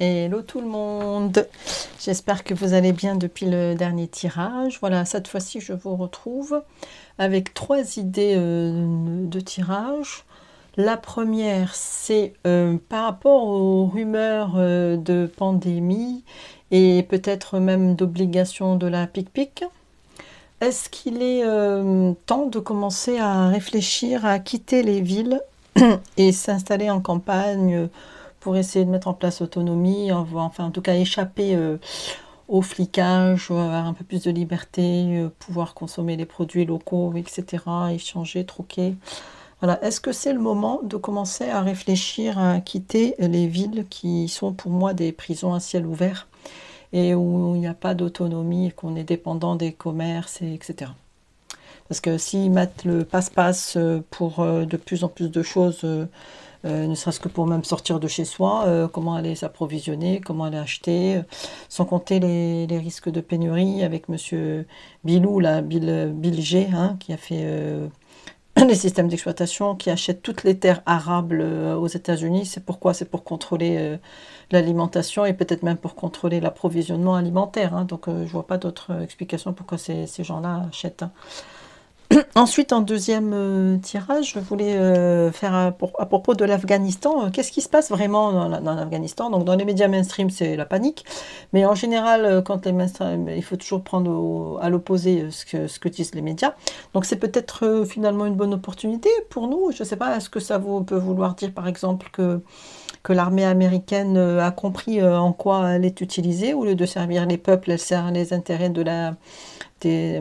Hello tout le monde, j'espère que vous allez bien depuis le dernier tirage. Voilà, cette fois-ci je vous retrouve avec trois idées de tirage. La première, c'est par rapport aux rumeurs de pandémie et peut-être même d'obligation de la pic-pic. Est-ce qu'il est temps de commencer à réfléchir à quitter les villes et s'installer en campagne pour essayer de mettre en place l'autonomie, enfin en tout cas échapper au flicage, avoir un peu plus de liberté, pouvoir consommer les produits locaux, etc., échanger, troquer. Voilà. Est-ce que c'est le moment de commencer à réfléchir à quitter les villes qui sont pour moi des prisons à ciel ouvert et où il n'y a pas d'autonomie, qu'on est dépendant des commerces, etc. Parce que s'ils mettent le passe-passe pour de plus en plus de choses, ne serait-ce que pour même sortir de chez soi, comment aller s'approvisionner, comment aller acheter, sans compter les risques de pénurie avec Monsieur Bilou, là, Bill G, hein, qui a fait les systèmes d'exploitation, qui achète toutes les terres arables aux États-Unis. C'est pourquoi? C'est pour contrôler l'alimentation et peut-être même pour contrôler l'approvisionnement alimentaire. Hein. Donc je vois pas d'autre explication pourquoi ces gens-là achètent. Hein. Ensuite, en deuxième tirage, je voulais faire à propos de l'Afghanistan. Qu'est-ce qui se passe vraiment dans l'Afghanistan? Donc, dans les médias mainstream, c'est la panique. Mais en général, quand les mainstream, il faut toujours prendre à l'opposé ce que disent les médias. Donc, c'est peut-être finalement une bonne opportunité pour nous. Je ne sais pas, est-ce que ça peut vouloir dire, par exemple, que l'armée américaine a compris en quoi elle est utilisée. Au lieu de servir les peuples, elle sert les intérêts des,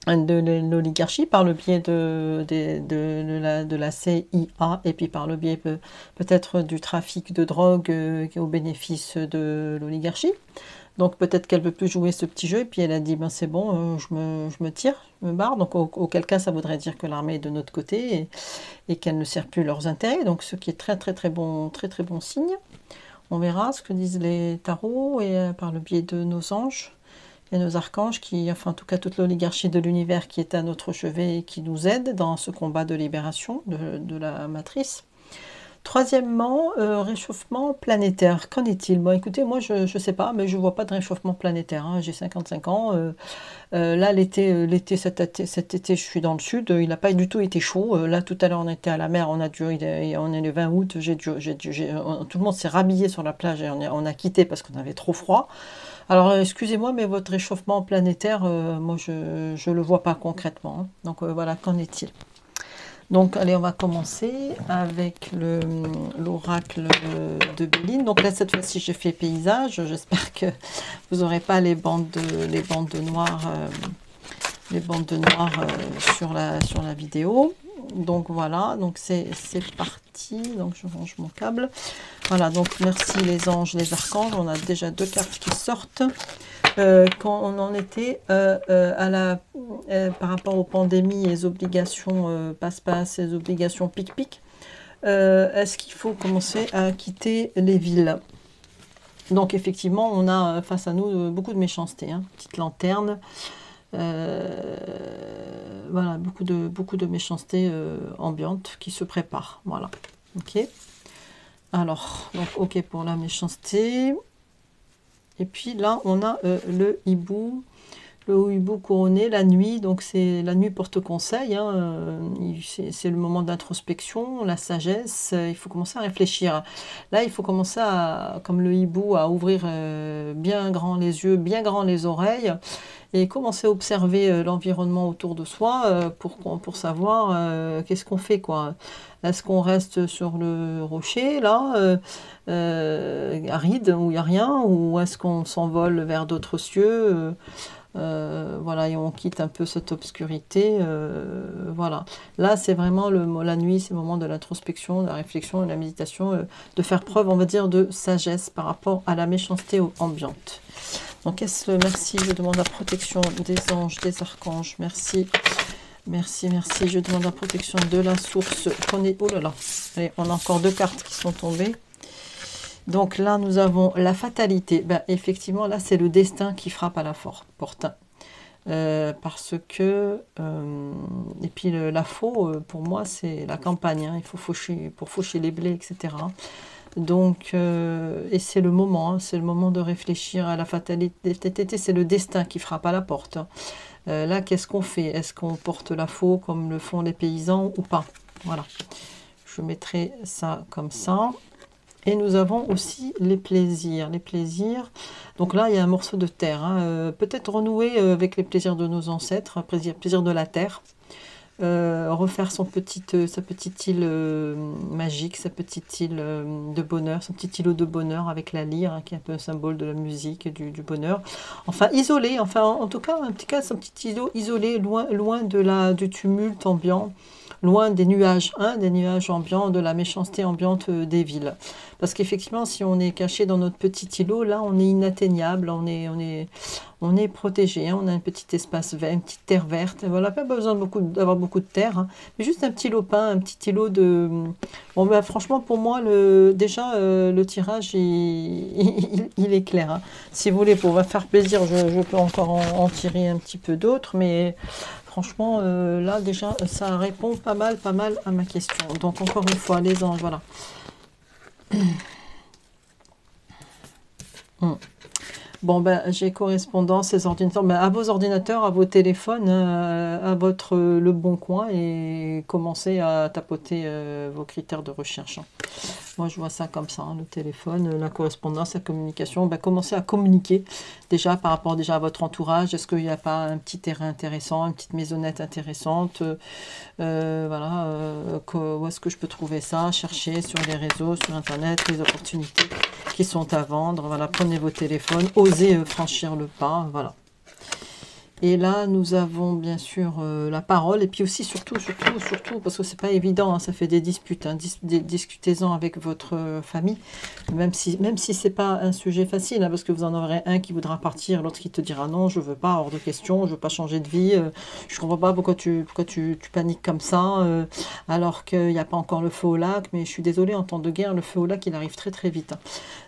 de l'oligarchie par le biais de la CIA et puis par le biais peut-être du trafic de drogue au bénéfice de l'oligarchie. Donc peut-être qu'elle ne veut plus jouer ce petit jeu et puis elle a dit ben c'est bon, je me tire, je me barre. Donc auquel cas ça voudrait dire que l'armée est de notre côté et qu'elle ne sert plus leurs intérêts. Donc ce qui est très bon, très bon signe. On verra ce que disent les tarots et par le biais de nos anges et nos archanges, enfin en tout cas toute l'oligarchie de l'univers qui est à notre chevet et qui nous aide dans ce combat de libération de la matrice. Troisièmement, réchauffement planétaire. Qu'en est-il? Bon, écoutez, moi je ne sais pas, mais je ne vois pas de réchauffement planétaire. Hein. J'ai 55 ans. Là, cet été, je suis dans le sud. Il n'a pas du tout été chaud. Là, tout à l'heure, on était à la mer. On est le 20 août. Tout le monde s'est rhabillé sur la plage et on a quitté parce qu'on avait trop froid. Alors, excusez-moi, mais votre réchauffement planétaire, moi, je ne le vois pas concrètement. Hein. Donc, voilà, qu'en est-il? Donc, allez, on va commencer avec l'oracle de Béline. Donc là, cette fois-ci, j'ai fait paysage. J'espère que vous n'aurez pas les bandes noires, sur la vidéo. Donc voilà, donc c'est parti. Donc je range mon câble. Voilà, donc merci les anges, les archanges. On a déjà deux cartes qui sortent. Quand on en était par rapport aux pandémies et les obligations passe-passe, les obligations pic-pic, est-ce qu'il faut commencer à quitter les villes? Donc effectivement, on a face à nous beaucoup de méchanceté, hein. Petite lanterne, voilà, beaucoup de méchanceté ambiante qui se prépare. Voilà, ok. Alors, donc ok pour la méchanceté. Et puis là, on a le hibou couronné, la nuit. Donc c'est la nuit porte conseil. Hein, c'est le moment d'introspection, la sagesse. Il faut commencer à réfléchir. Là, il faut commencer comme le hibou, à ouvrir bien grand les yeux, bien grand les oreilles, et commencer à observer l'environnement autour de soi pour savoir qu'est-ce qu'on fait, quoi. Est-ce qu'on reste sur le rocher, là, aride, où il n'y a rien, ou est-ce qu'on s'envole vers d'autres cieux voilà, et on quitte un peu cette obscurité. Voilà. Là, c'est vraiment la nuit, c'est le moment de l'introspection, de la réflexion, de la méditation, de faire preuve, on va dire, de sagesse par rapport à la méchanceté ambiante. Donc, merci, je demande la protection des anges, des archanges. Merci. Merci. Je demande la protection de la source. Oh là là. Allez, on a encore deux cartes qui sont tombées. Donc là, nous avons la fatalité. Ben, effectivement, là, c'est le destin qui frappe à la porte. Parce que... et puis la faux, pour moi, c'est la campagne. Hein. Il faut faucher, pour faucher les blés, etc. Donc, et c'est le moment, hein, c'est le moment de réfléchir à la fatalité. Cet été, c'est le destin qui frappe à la porte. Là, qu'est-ce qu'on fait? Est-ce qu'on porte la faux comme le font les paysans ou pas? Voilà, je mettrai ça comme ça. Et nous avons aussi les plaisirs. Les plaisirs, donc là, il y a un morceau de terre. Hein, peut-être renouer avec les plaisirs de nos ancêtres, plaisir de la terre. Refaire sa petite île magique, sa petite île de bonheur, son petit îlot de bonheur avec la lyre, hein, qui est un peu un symbole de la musique, du bonheur. Enfin, isolé, enfin, en tout cas, son petit îlot isolé, loin du tumulte ambiant, loin des nuages, hein, des nuages ambiants, de la méchanceté ambiante des villes. Parce qu'effectivement, si on est caché dans notre petit îlot, là, on est inatteignable, on est protégé, hein, on a un petit espace vert, une petite terre verte. Voilà, pas besoin d'avoir beaucoup de terre, hein, mais juste un petit lopin, un petit îlot de... Bon, ben, franchement, pour moi, déjà, le tirage, il est clair. Hein. Si vous voulez, pour faire plaisir, je peux encore en tirer un petit peu d'autres, mais... Franchement, là, déjà, ça répond pas mal à ma question. Donc, encore une fois, les anges, voilà. Bon, ben, j'ai correspondance, les ordinateurs, ben, à vos ordinateurs, à vos téléphones, à votre Le Bon Coin et commencez à tapoter vos critères de recherche. Hein. Moi, je vois ça comme ça, hein, le téléphone, la correspondance, la communication. Ben, commencez à communiquer déjà par rapport déjà à votre entourage. Est-ce qu'il n'y a pas un petit terrain intéressant, une petite maisonnette intéressante voilà, où est-ce que je peux trouver ça? Cherchez sur les réseaux, sur Internet, les opportunités qui sont à vendre. Voilà, prenez vos téléphones, osez franchir le pas. Voilà. Et là, nous avons bien sûr la parole. Et puis aussi, surtout, parce que c'est pas évident, hein, ça fait des disputes. Hein, discutez-en avec votre famille, même si c'est pas un sujet facile, hein, parce que vous en aurez un qui voudra partir, l'autre qui te dira non, je veux pas, hors de question, je veux pas changer de vie. Je comprends pas pourquoi tu paniques comme ça, alors qu'il n'y a pas encore le feu au lac. Mais je suis désolée, en temps de guerre, le feu au lac, il arrive très très vite. Hein.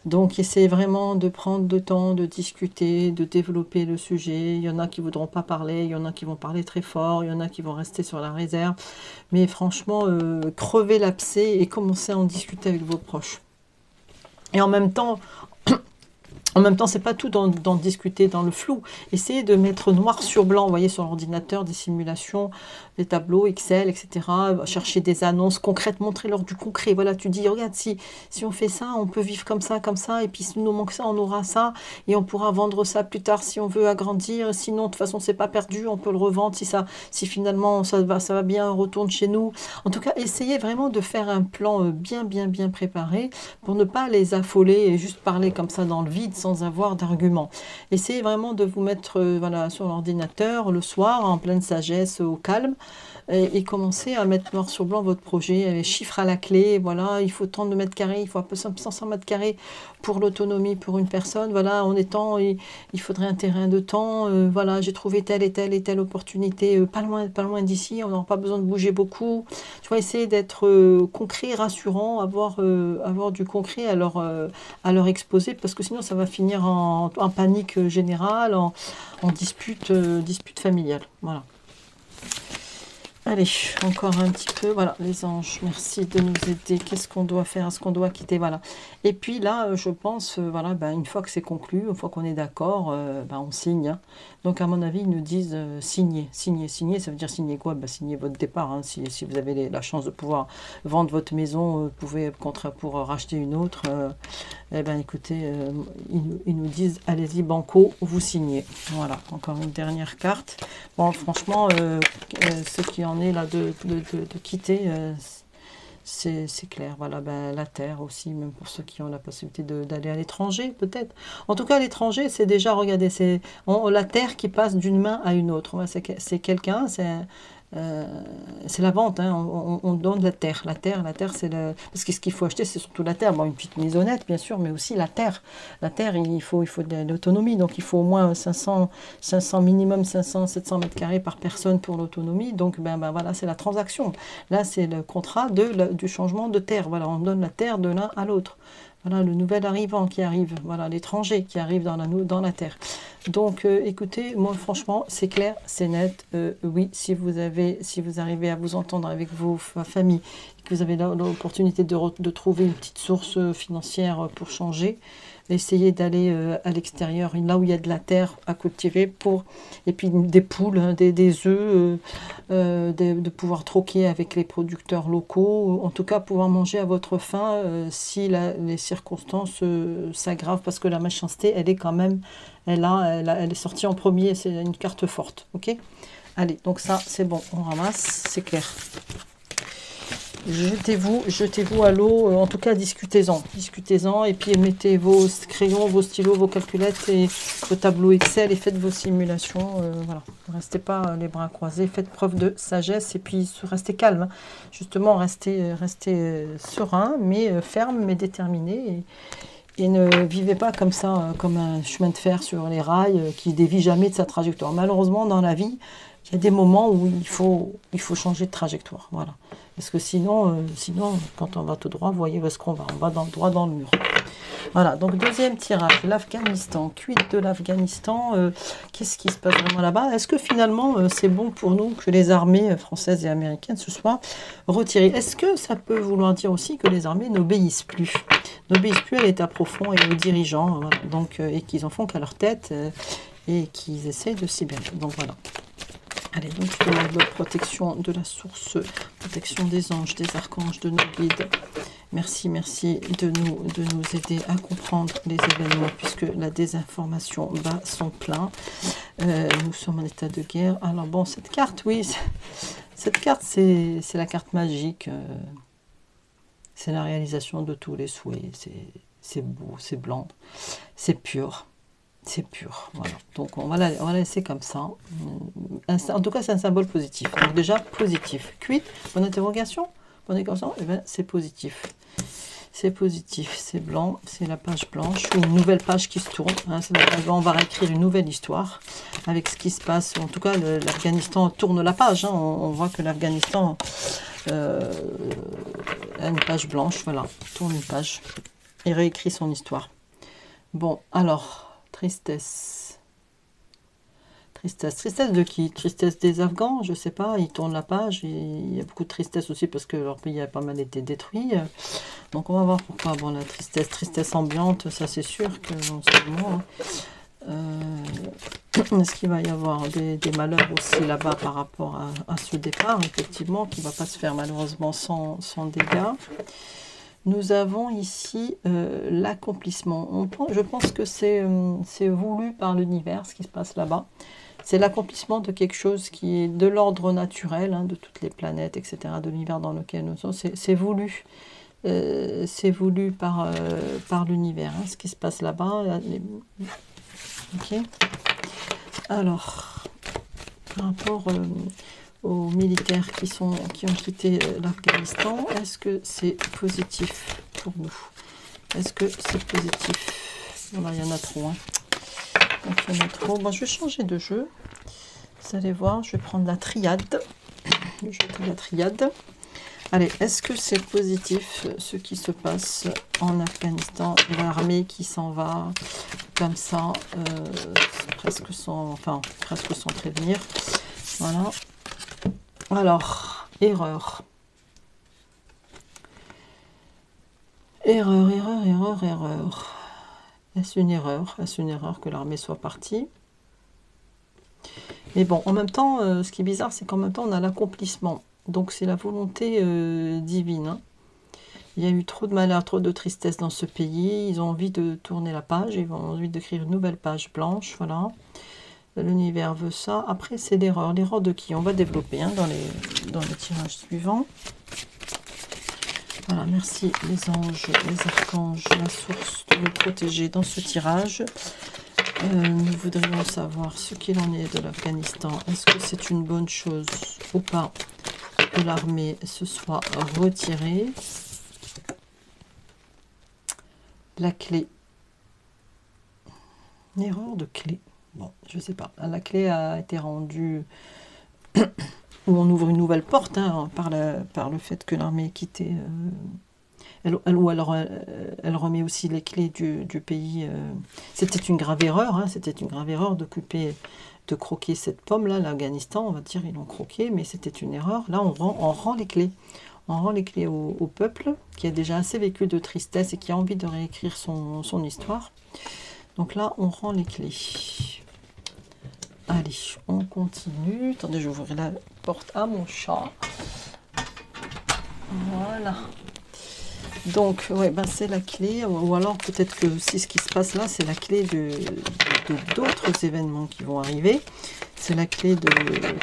Donc, essayez vraiment de prendre le temps de discuter, de développer le sujet. Il y en a qui voudront pas parler, il y en a qui vont parler très fort, il y en a qui vont rester sur la réserve. Mais franchement, crevez l'abcès et commencez à en discuter avec vos proches. Et en même temps, c'est pas tout d'en discuter dans le flou. Essayez de mettre noir sur blanc, vous voyez, sur l'ordinateur, des simulations, des tableaux Excel, etc. Chercher des annonces concrètes, montrez-leur du concret. Voilà, tu dis, regarde, si on fait ça, on peut vivre comme ça, et puis si nous manque ça, on aura ça, et on pourra vendre ça plus tard si on veut agrandir. Sinon, de toute façon, c'est pas perdu, on peut le revendre si finalement ça va bien, on retourne chez nous. En tout cas, essayez vraiment de faire un plan bien préparé pour ne pas les affoler et juste parler comme ça dans le vide sans avoir d'arguments. Essayez vraiment de vous mettre voilà, sur l'ordinateur le soir, en pleine sagesse, au calme, et commencer à mettre noir sur blanc votre projet, les chiffres à la clé. Voilà, il faut tant de mètres carrés, il faut un peu 500 mètres carrés pour l'autonomie pour une personne. Voilà, en étant, il faudrait un terrain de temps. Voilà, j'ai trouvé telle et telle opportunité, pas loin d'ici, on n'aura pas besoin de bouger beaucoup. Tu vois, essayer d'être concret, rassurant, avoir du concret à leur exposer, parce que sinon ça va finir en panique générale, en dispute familiale. Voilà. Allez, encore un petit peu. Voilà, les anges, merci de nous aider. Qu'est-ce qu'on doit faire? Est-ce qu'on doit quitter? Voilà. Et puis là, je pense, voilà, ben, une fois que c'est conclu, une fois qu'on est d'accord, ben, on signe. Hein. Donc, à mon avis, ils nous disent signer. Ça veut dire signer quoi? Ben, signer votre départ. Hein. Si vous avez la chance de pouvoir vendre votre maison, vous pouvez pour racheter une autre. Eh ben, écoutez, ils nous disent, allez-y, banco, vous signez. Voilà, encore une dernière carte. Bon, franchement, ce qui en est là de quitter, c'est clair. Voilà, ben, la terre aussi, même pour ceux qui ont la possibilité d'aller à l'étranger, peut-être. En tout cas, à l'étranger, c'est déjà, regardez, c'est la terre qui passe d'une main à une autre. C'est quelqu'un, c'est la vente, hein. On donne la terre. La terre, c'est le... Parce que ce qu'il faut acheter, c'est surtout la terre. Bon, une petite maisonnette, bien sûr, mais aussi la terre. La terre, il faut de l'autonomie. Donc, il faut au moins 500 minimum 700 mètres carrés par personne pour l'autonomie. Donc, ben voilà, c'est la transaction. Là, c'est le contrat du changement de terre. Voilà, on donne la terre de l'un à l'autre. Voilà, le nouvel arrivant qui arrive, voilà, l'étranger qui arrive dans la terre. Donc, écoutez, moi, franchement, c'est clair, c'est net. Oui, si vous arrivez à vous entendre avec vos familles, que vous avez l'opportunité de trouver une petite source financière pour changer. Essayez d'aller à l'extérieur, là où il y a de la terre à cultiver, et puis des poules, hein, des œufs, de pouvoir troquer avec les producteurs locaux, en tout cas pouvoir manger à votre faim si les circonstances s'aggravent, parce que la méchanceté, elle est quand même, elle est sortie en premier, c'est une carte forte, ok? Allez, donc ça, c'est bon, on ramasse, c'est clair. Jetez-vous à l'eau, en tout cas discutez-en, et puis mettez vos crayons, vos stylos, vos calculettes et vos tableaux Excel et faites vos simulations. Voilà, ne restez pas les bras croisés, faites preuve de sagesse et puis restez calme. Hein. Justement, restez serein, mais ferme, mais déterminé. Et ne vivez pas comme ça, comme un chemin de fer sur les rails qui dévie jamais de sa trajectoire. Malheureusement, dans la vie, il y a des moments où il faut changer de trajectoire. Voilà. Parce que sinon, quand on va tout droit, vous voyez où est-ce qu'on va. On va droit dans le mur. Voilà, donc deuxième tirage, l'Afghanistan. Cuite de l'Afghanistan, qu'est-ce qui se passe vraiment là-bas? Est-ce que finalement, c'est bon pour nous que les armées françaises et américaines se soient retirées? Est-ce que ça peut vouloir dire aussi que les armées n'obéissent plus? N'obéissent plus à l'État profond et aux dirigeants, voilà. Donc, et qu'ils en font qu'à leur tête et qu'ils essaient de s'y bien. Donc voilà. Allez, donc je demande la protection de la source, protection des anges, des archanges, de nos guides. Merci, merci de nous aider à comprendre les événements, puisque la désinformation bat son plein. Nous sommes en état de guerre. Alors bon, cette carte, oui, cette carte, c'est la carte magique. C'est la réalisation de tous les souhaits. C'est beau, c'est blanc, c'est pur. C'est pur, voilà. Donc on va la laisser comme ça. En tout cas, c'est un symbole positif. Donc déjà, positif. Cuite, bonne interrogation. Bonne interrogation, eh bien, c'est positif. C'est positif, c'est blanc, c'est la page blanche, ou une nouvelle page qui se tourne. Hein, on va réécrire une nouvelle histoire avec ce qui se passe. En tout cas, l'Afghanistan tourne la page. Hein, on voit que l'Afghanistan a une page blanche, voilà, tourne une page et réécrit son histoire. Bon, alors... Tristesse. Tristesse de qui? Tristesse des Afghans, je sais pas, ils tournent la page, et il y a beaucoup de tristesse aussi parce que leur pays a pas mal été détruit. Donc on va voir pourquoi. Bon, la tristesse ambiante, ça c'est sûr que en ce moment, est-ce qu'il va y avoir des malheurs aussi là-bas par rapport à ce départ, effectivement, qui ne va pas se faire malheureusement sans dégâts. Nous avons ici l'accomplissement. Je pense que c'est voulu par l'univers, ce qui se passe là-bas. C'est l'accomplissement de quelque chose qui est de l'ordre naturel, hein, de toutes les planètes, etc., de l'univers dans lequel nous sommes. C'est voulu. C'est voulu par l'univers, hein, ce qui se passe là-bas. Ok. Alors, par rapport... aux militaires qui ont quitté l'Afghanistan, est-ce que c'est positif pour nous? Est-ce que c'est positif? Voilà, il y en a trop. Hein. Donc, il y en a trop. Bon, je vais changer de jeu. Vous allez voir, je vais prendre la triade. Je vais jeter la triade. Allez, est-ce que c'est positif ce qui se passe en Afghanistan? L'armée qui s'en va comme ça, presque sans prévenir. Voilà. Alors, erreur. Erreur. Est-ce une erreur? Est-ce une erreur que l'armée soit partie? Mais bon, en même temps, ce qui est bizarre, c'est qu'en même temps, on a l'accomplissement. Donc, c'est la volonté divine. Hein. Il y a eu trop de malheur, trop de tristesse dans ce pays. Ils ont envie de tourner la page. Ils ont envie d'écrire une nouvelle page blanche. Voilà. L'univers veut ça. Après, c'est l'erreur. L'erreur de qui? On va développer hein, dans les tirages suivants. Voilà, merci les anges, les archanges, la source de nous protéger dans ce tirage. Nous voudrions savoir ce qu'il en est de l'Afghanistan. Est-ce que c'est une bonne chose ou pas que l'armée se soit retirée? La clé. Une erreur de clé. Bon, je ne sais pas. La clé a été rendue où on ouvre une nouvelle porte hein, par le fait que l'armée ait quitté. Elle remet aussi les clés du pays. C'était une grave erreur. Hein, c'était une grave erreur de croquer cette pomme-là. L'Afghanistan, on va dire, ils l'ont croqué, mais c'était une erreur. Là, on rend les clés. On rend les clés au peuple qui a déjà assez vécu de tristesse et qui a envie de réécrire son histoire. Donc là, on rend les clés. Allez, on continue. Attendez, j'ouvrirai la porte à mon chat. Voilà. Donc, ouais, ben c'est la clé. Ou alors, peut-être que si ce qui se passe là, c'est la clé de d'autres événements qui vont arriver. C'est la clé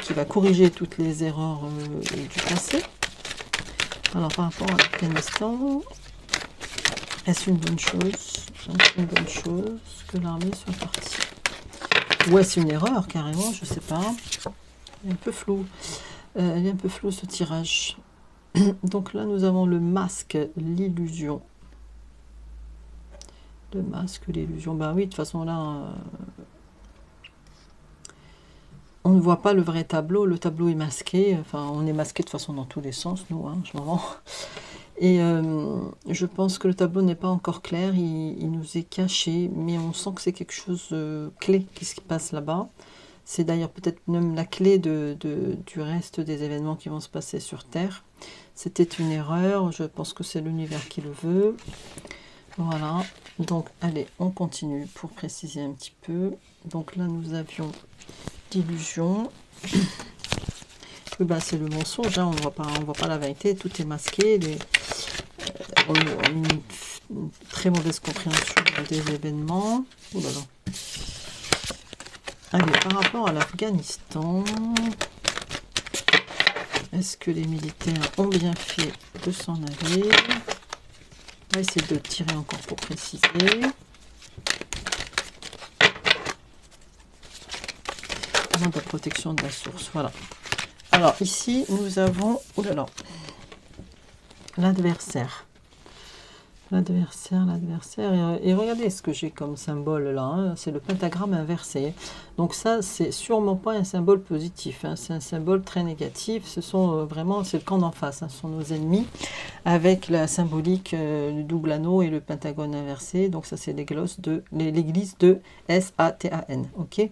qui va corriger toutes les erreurs du passé. Alors, par rapport à l'Afghanistan, est-ce une bonne chose? Est-ce une bonne chose que l'armée soit partie? Ou est-ce une erreur, carrément? Je sais pas. Il est un peu flou. Il est un peu flou ce tirage. Donc là, nous avons le masque, l'illusion. Le masque, l'illusion. Ben oui, de toute façon, là, on ne voit pas le vrai tableau. Le tableau est masqué. Enfin, on est masqué de toute façon dans tous les sens, nous, hein, en ce moment. Et je pense que le tableau n'est pas encore clair. Il nous est caché, mais on sent que c'est quelque chose de clé qui se passe là-bas. C'est d'ailleurs peut-être même la clé du reste des événements qui vont se passer sur Terre. C'était une erreur, je pense que c'est l'univers qui le veut. Voilà, donc allez, on continue pour préciser un petit peu. Donc là, nous avions l'illusion. Oui, bah, c'est le mensonge, hein, on voit pas la vérité, tout est masqué. On a une très mauvaise compréhension des événements. Oh là là. Allez, par rapport à l'Afghanistan, est-ce que les militaires ont bien fait de s'en aller? On va essayer de tirer encore pour préciser. Demande la protection de la source, voilà. Alors ici, nous avons, oh là là, l'adversaire. L'adversaire, et regardez ce que j'ai comme symbole là, hein, c'est le pentagramme inversé. Donc ça, c'est sûrement pas un symbole positif, hein, c'est un symbole très négatif. Ce sont vraiment, c'est le camp d'en face, hein, ce sont nos ennemis, avec la symbolique du double anneau et le pentagone inversé. Donc ça, c'est l'église de Satan, ok.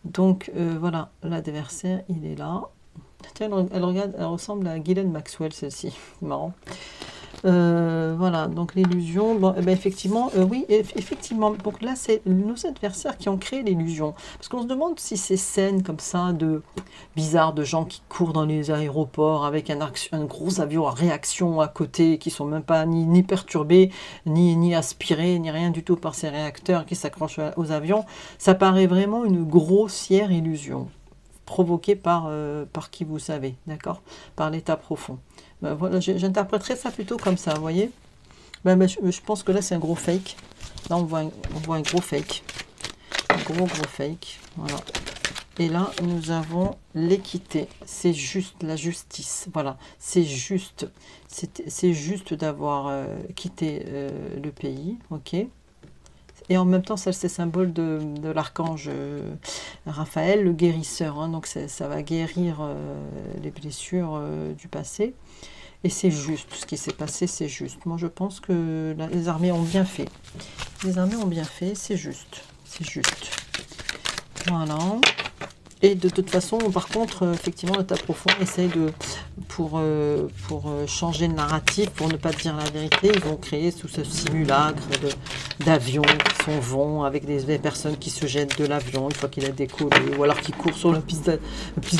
Donc voilà, l'adversaire, il est là. Tiens, elle ressemble à Ghislaine Maxwell, celle-ci, marrant. Voilà, donc l'illusion, bon, ben effectivement, oui, effectivement, donc là c'est nos adversaires qui ont créé l'illusion, parce qu'on se demande si ces scènes comme ça, bizarres, de gens qui courent dans les aéroports avec un gros avion à réaction à côté, qui sont même pas ni perturbés, ni aspirés, ni rien du tout par ces réacteurs qui s'accrochent aux avions, ça paraît vraiment une grossière illusion, provoquée par qui vous savez, d'accord, par l'état profond. Ben voilà, j'interpréterais ça plutôt comme ça, vous voyez. Ben, je pense que là, c'est un gros fake. Là, on voit un gros fake. Un gros fake. Voilà. Et là, nous avons l'équité. C'est juste la justice. Voilà. C'est juste. C'est juste d'avoir quitté le pays. Ok. Et en même temps, ça, c'est symbole de l'archange Raphaël, le guérisseur. Hein. Donc, ça va guérir les blessures du passé. Et c'est juste, ce qui s'est passé, c'est juste. Moi, je pense que les armées ont bien fait. Les armées ont bien fait, c'est juste. C'est juste. Voilà. Et de toute façon, par contre, effectivement, l'état profond essaye pour changer le narratif, pour ne pas dire la vérité, ils vont créer tout ce simulacre d'avions qui s'en vont avec des personnes qui se jettent de l'avion une fois qu'il a décollé, ou alors qui courent sur la piste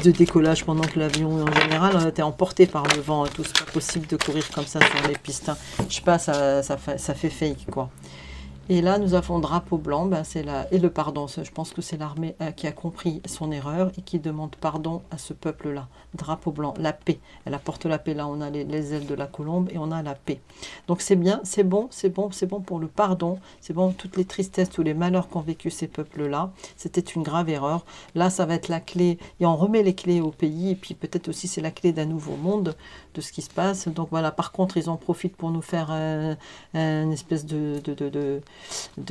de décollage pendant que l'avion, en général, a été emporté par le vent. Tout, c'est pas possible de courir comme ça sur les pistes. Hein. Je sais pas, ça fait fake, quoi. Et là, nous avons drapeau blanc, ben et le pardon. Je pense que c'est l'armée qui a compris son erreur et qui demande pardon à ce peuple-là. Drapeau blanc, la paix. Elle apporte la paix. Là, on a les ailes de la colombe et on a la paix. Donc c'est bien, c'est bon pour le pardon. C'est bon, toutes les tristesses, tous les malheurs qu'ont vécu ces peuples-là. C'était une grave erreur. Là, ça va être la clé. Et on remet les clés au pays. Et puis peut-être aussi c'est la clé d'un nouveau monde, de ce qui se passe. Donc voilà, par contre, ils en profitent pour nous faire un espèce de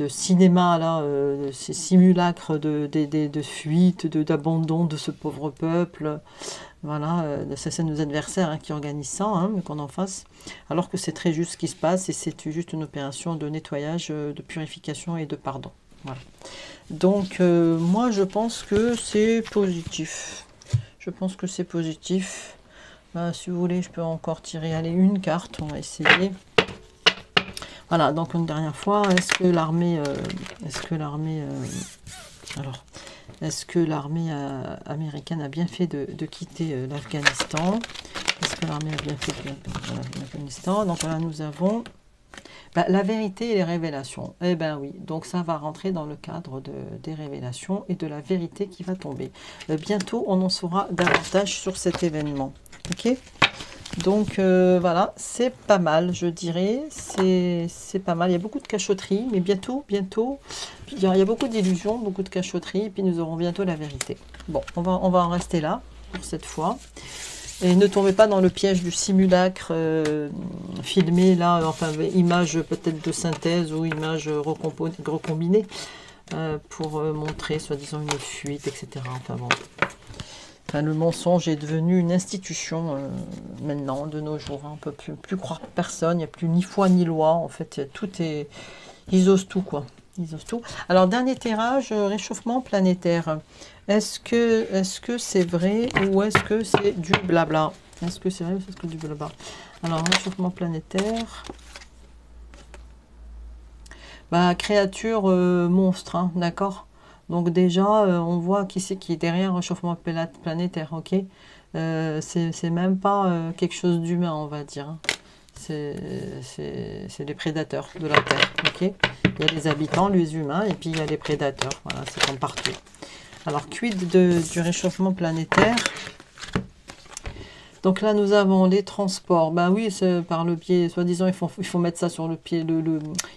cinéma, là, ces simulacres de fuite, d'abandon de ce pauvre peuple. Voilà, c'est nos adversaires hein, qui organisent ça, hein, mais qu'on en fasse. Alors que c'est très juste ce qui se passe et c'est juste une opération de nettoyage, de purification et de pardon. Voilà. Donc, moi, je pense que c'est positif. Je pense que c'est positif. Si vous voulez, je peux encore tirer, allez, une carte, on va essayer. Voilà, donc une dernière fois, est-ce que l'armée... alors, est-ce que l'armée américaine a bien fait de quitter l'Afghanistan? Est-ce que l'armée a bien fait de quitter l'Afghanistan? Donc là, nous avons la vérité et les révélations. Eh bien oui, donc ça va rentrer dans le cadre des révélations et de la vérité qui va tomber. Bientôt, on en saura davantage sur cet événement. Ok? Donc voilà, c'est pas mal, je dirais. C'est pas mal. Il y a beaucoup de cachotterie, mais bientôt, il y a beaucoup d'illusions, beaucoup de cachotterie, et puis nous aurons bientôt la vérité. Bon, on va en rester là pour cette fois. Et ne tombez pas dans le piège du simulacre filmé, là, enfin, image peut-être de synthèse ou image recombinée pour montrer, soi-disant, une fuite, etc. Enfin bon. Enfin, le mensonge est devenu une institution maintenant, de nos jours. Hein. On ne peut plus croire personne, il n'y a plus ni foi ni loi. En fait, tout est... Ils osent tout, quoi. Ils osent tout. Alors, dernier tirage, réchauffement planétaire. Est-ce que c'est vrai ou est-ce que c'est du blabla? Est-ce que c'est vrai ou est-ce que c'est du blabla? Alors, réchauffement planétaire. Créature monstre, hein, d'accord? Donc déjà, on voit qui c'est qui est derrière le réchauffement planétaire, ok? C'est même pas quelque chose d'humain, on va dire. Hein. C'est les prédateurs de la Terre, ok? Il y a les habitants, les humains, et puis il y a les prédateurs. Voilà, c'est comme partout. Alors, quid du réchauffement planétaire? Donc là, nous avons les transports. Ben oui, c'est par le pied. Soi-disant, il faut mettre ça sur le pied.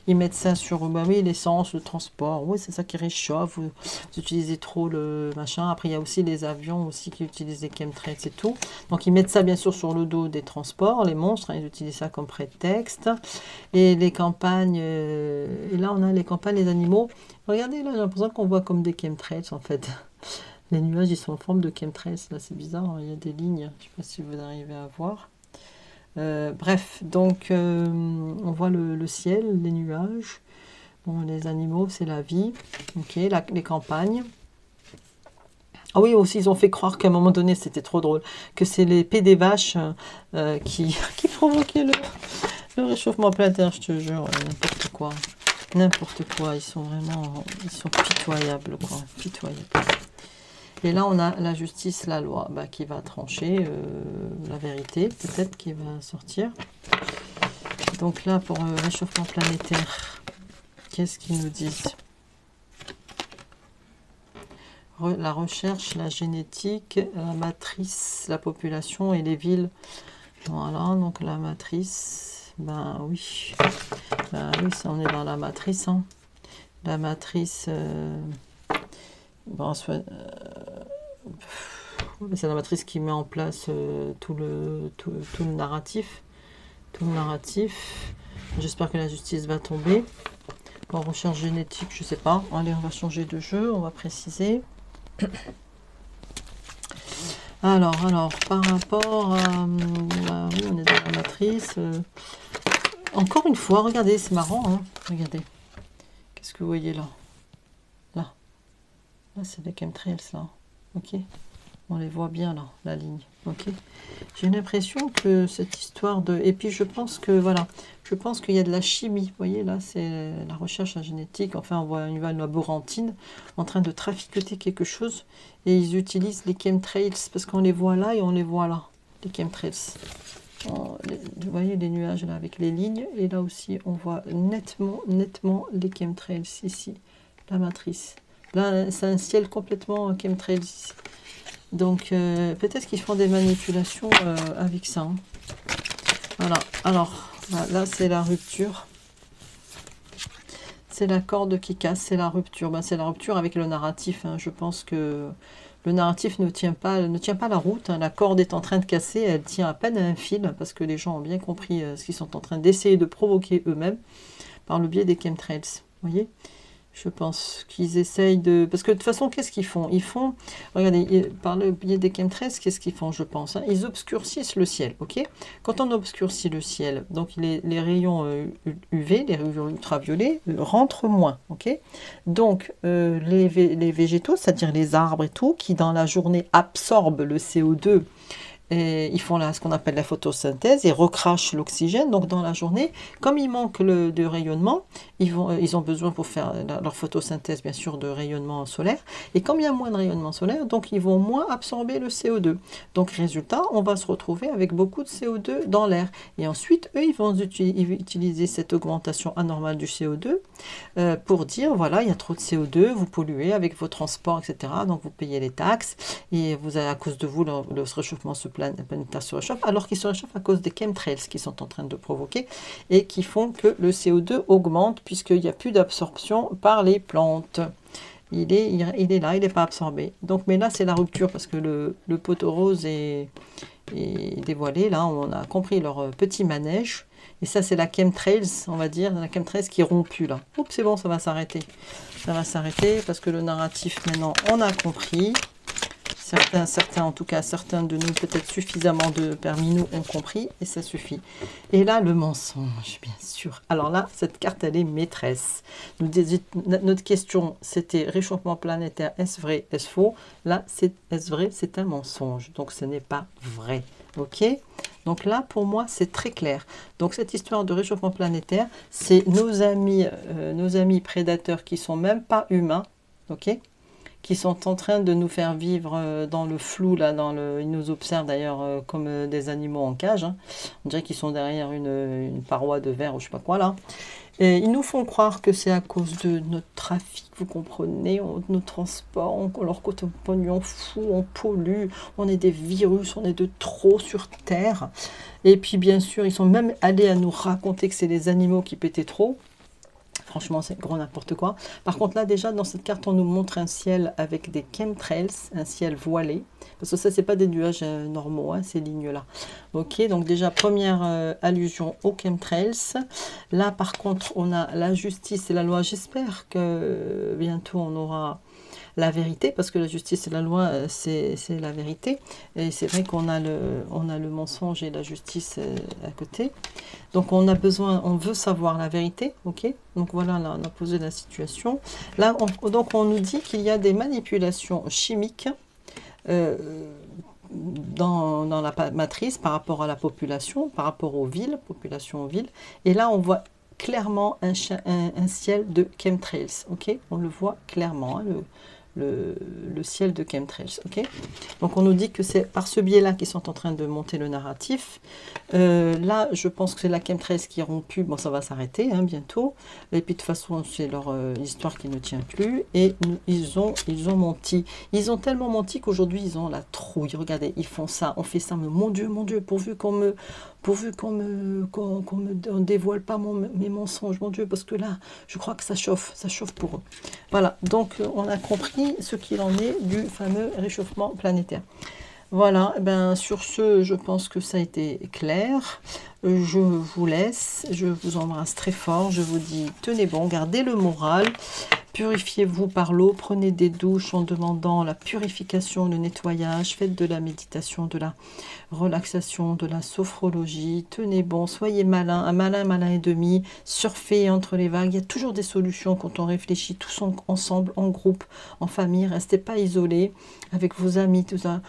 Ils mettent ça sur, ben oui, l'essence, le transport. Oui, c'est ça qui réchauffe. Vous utilisez trop le machin. Après, il y a aussi les avions aussi qui utilisent les chemtrails et tout. Donc, ils mettent ça, bien sûr, sur le dos des transports. Les monstres, hein, ils utilisent ça comme prétexte. Et les campagnes. Et là, on a les campagnes, les animaux. Regardez, là, j'ai l'impression qu'on voit comme des chemtrails, en fait. Les nuages, ils sont en forme de chemtrails. Là, c'est bizarre. Hein, il y a des lignes. Je ne sais pas si vous arrivez à voir. Bref, donc, on voit le ciel, les nuages. Bon, les animaux, c'est la vie. Ok, les campagnes. Ah oui, aussi, ils ont fait croire qu'à un moment donné, c'était trop drôle, que c'est les pets des vaches qui provoquaient le réchauffement planétaire, je te jure. N'importe quoi. N'importe quoi. Ils sont vraiment... Ils sont pitoyables, quoi. Pitoyables. Et là, on a la justice, la loi, qui va trancher la vérité, peut-être, qui va sortir. Donc là, pour le réchauffement planétaire, qu'est-ce qu'ils nous disent? La recherche, la génétique, la matrice, la population et les villes. Voilà, donc la matrice, oui. Oui, ça, on est dans la matrice. Hein. La matrice... c'est la matrice qui met en place tout le narratif. Tout le narratif. J'espère que la justice va tomber. En recherche génétique, je sais pas. Allez, on va changer de jeu, on va préciser. Alors, par rapport à... oui, on est dans la matrice. Encore une fois, regardez, c'est marrant. Hein, regardez. Qu'est-ce que vous voyez là? Là, c'est des chemtrails, là. Ok. On les voit bien là, la ligne. Ok. J'ai l'impression que cette histoire de... Et puis je pense que, voilà, je pense qu'il y a de la chimie. Vous voyez, là, c'est la recherche génétique. Enfin, on voit une laborantine en train de traficoter quelque chose. Et ils utilisent les chemtrails parce qu'on les voit là et on les voit là. Les chemtrails. Vous voyez les nuages là avec les lignes. Et là aussi, on voit nettement les chemtrails ici. La matrice. Là, c'est un ciel complètement chemtrails ici. Donc, peut-être qu'ils font des manipulations avec ça. Hein. Voilà. Alors, là, c'est la rupture. C'est la corde qui casse, c'est la rupture. C'est la rupture avec le narratif. Hein. Je pense que le narratif ne tient pas la route. Hein. La corde est en train de casser. Elle tient à peine à un fil parce que les gens ont bien compris ce qu'ils sont en train d'essayer de provoquer eux-mêmes par le biais des chemtrails. Vous voyez ? Je pense qu'ils essayent de... Parce que de toute façon, qu'est-ce qu'ils font? Ils font... Regardez, par le biais des chemtrails, qu'est-ce qu'ils font, je pense hein? Ils obscurcissent le ciel, ok? Quand on obscurcit le ciel, donc les rayons UV, les rayons ultraviolets, rentrent moins, ok? Donc, les végétaux, c'est-à-dire les arbres et tout, qui dans la journée absorbent le CO2 Et ils font là ce qu'on appelle la photosynthèse et recrachent l'oxygène. Donc dans la journée, comme il manque de rayonnement, ils ont besoin pour faire leur photosynthèse, bien sûr, de rayonnement solaire. Et comme il y a moins de rayonnement solaire, donc ils vont moins absorber le CO2. Donc résultat, on va se retrouver avec beaucoup de CO2 dans l'air. Et ensuite, eux, ils vont utiliser cette augmentation anormale du CO2 pour dire, voilà, il y a trop de CO2, vous polluez avec vos transports, etc. Donc vous payez les taxes et vous avez, à cause de vous, le réchauffement planétaire se réchauffe, alors qu'il se réchauffe à cause des chemtrails qui sont en train de provoquer et qui font que le CO2 augmente puisqu'il n'y a plus d'absorption par les plantes. Il est là, il n'est pas absorbé. Donc, mais là, c'est la rupture parce que le poteau rose est dévoilé. Là, on a compris leur petit manège. Et ça, c'est la chemtrails, on va dire, la chemtrails qui est rompue là. Oups, c'est bon, ça va s'arrêter. Ça va s'arrêter parce que le narratif, maintenant, on a compris. Certains, en tout cas, certains de nous, peut-être suffisamment parmi nous, ont compris, et ça suffit. Et là, le mensonge, bien sûr. Alors là, cette carte, elle est maîtresse. Notre question, c'était réchauffement planétaire, est-ce vrai, est-ce faux? Là, est-ce vrai? C'est un mensonge, donc ce n'est pas vrai. Ok? Donc là, pour moi, c'est très clair. Donc cette histoire de réchauffement planétaire, c'est nos amis prédateurs qui sont même pas humains, ok? Qui sont en train de nous faire vivre dans le flou, là, ils nous observent d'ailleurs comme des animaux en cage, hein. On dirait qu'ils sont derrière une paroi de verre ou je sais pas quoi là. Et ils nous font croire que c'est à cause de notre trafic, vous comprenez, nos transports, alors qu'au pognon fou, on pollue, on est des virus, on est de trop sur Terre. Et puis bien sûr, ils sont même allés à nous raconter que c'est les animaux qui pétaient trop. Franchement, c'est gros n'importe quoi. Par contre, là, déjà, dans cette carte, on nous montre un ciel avec des chemtrails, un ciel voilé. Parce que ça, c'est pas des nuages normaux, hein, ces lignes-là. Ok, donc déjà, première allusion aux chemtrails. Là, par contre, on a la justice et la loi. J'espère que bientôt, on aura la vérité, parce que la justice et la loi, c'est la vérité. Et c'est vrai qu'on a le mensonge et la justice à côté. Donc on a besoin, on veut savoir la vérité, ok? Donc voilà, là, on a posé la situation. Là, donc on nous dit qu'il y a des manipulations chimiques dans la matrice par rapport à la population, par rapport aux villes, population aux villes. Et là, on voit clairement un ciel de chemtrails, ok? On le voit clairement, hein, le ciel de chemtrails, ok? Donc on nous dit que c'est par ce biais-là qu'ils sont en train de monter le narratif. Là, je pense que c'est la chemtrails qui est rompue. Bon, ça va s'arrêter hein, bientôt. Et puis de toute façon, c'est leur histoire qui ne tient plus. Et ils ont menti. Ils ont tellement menti qu'aujourd'hui, ils ont la trouille. Regardez, ils font ça, on fait ça. Mais mon Dieu, pourvu qu'on me dévoile pas mes mensonges, mon Dieu, parce que là, je crois que ça chauffe pour eux. Voilà, donc on a compris ce qu'il en est du fameux réchauffement planétaire. Voilà, ben sur ce, je pense que ça a été clair. Je vous laisse, je vous embrasse très fort, je vous dis tenez bon, gardez le moral, purifiez-vous par l'eau, prenez des douches en demandant la purification, le nettoyage, faites de la méditation, de la relaxation, de la sophrologie, tenez bon, soyez malin, un malin et demi, surfez entre les vagues, il y a toujours des solutions quand on réfléchit tous ensemble, en groupe, en famille, restez pas isolés avec vos amis, tout ça,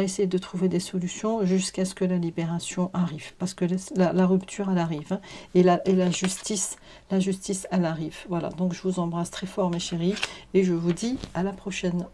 essayez de trouver des solutions jusqu'à ce que la libération arrive, parce que la rupture, elle arrive, hein, et la justice, elle arrive. Voilà, donc je vous embrasse très fort mes chéris, et je vous dis à la prochaine.